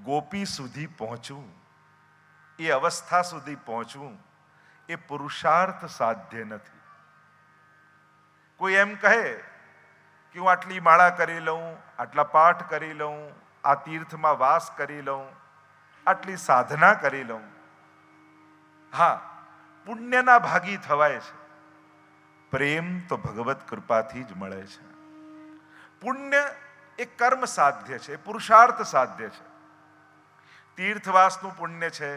ગોપી સુધી પહોંચવું, એ અવસ્થા સુધી પહોંચવું એ પુરુષાર્થ સાધ્ય નથી. કોઈ એમ કહે કે હું આટલી માળા કરી લઉં, આટલા પાઠ કરી લઉં, આ તીર્થમાં વાસ કરી લઉં, આટલી સાધના કરી લઉં, હા, પુણ્યના ભાગી થવાય છે. પ્રેમ તો ભગવત કૃપાથી જ મળે છે. પુણ્ય એ કર્મ સાધ્ય છે, પુરુષાર્થ સાધ્ય છે. તીર્થવાસનું પુણ્ય છે,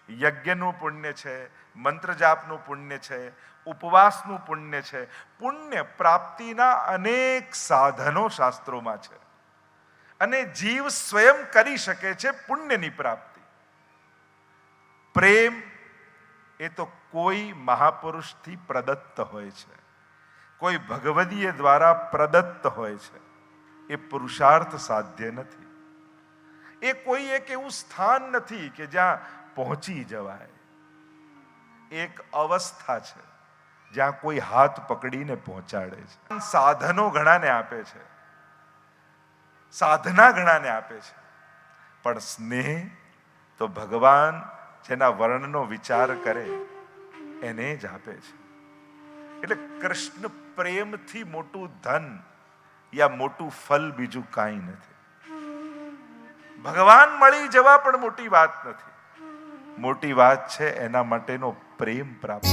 યજ્ઞનું પુણ્ય છે, મંત્ર જાપનું પુણ્ય છે, ઉપવાસનું પુણ્ય છે. પુણ્ય પ્રાપ્તિના અનેક સાધનો શાસ્ત્રોમાં છે અને જીવ સ્વયં કરી શકે છે પુણ્યની પ્રાપ્તિ. પ્રેમ એ તો કોઈ મહાપુરુષથી પ્રદત્ત હોય છે, કોઈ ભગવદીય દ્વારા પ્રદત્ત હોય છે. એ પુરુષાર્થ સાધ્ય નથી. એ કોઈ એક એવું સ્થાન નથી કે જ્યાં પહોંચી જવાય. એક અવસ્થા છે જ્યાં કોઈ હાથ પકડીને પહોંચાડે છે. સાધનો ઘણાને આપે છે, સાધના ઘણાને આપે છે, પણ સ્નેહ તો ભગવાન જેના વર્ણનો વિચાર કરે એને જ આપે છે. એટલે કૃષ્ણ પ્રેમથી મોટું ધન યા મોટું ફલ બીજું કાંઈ નથી. ભગવાન મળી જવા પણ મોટી વાત નથી. મોટી વાત છે એના માટેનો પ્રેમ પ્રાપ્ત.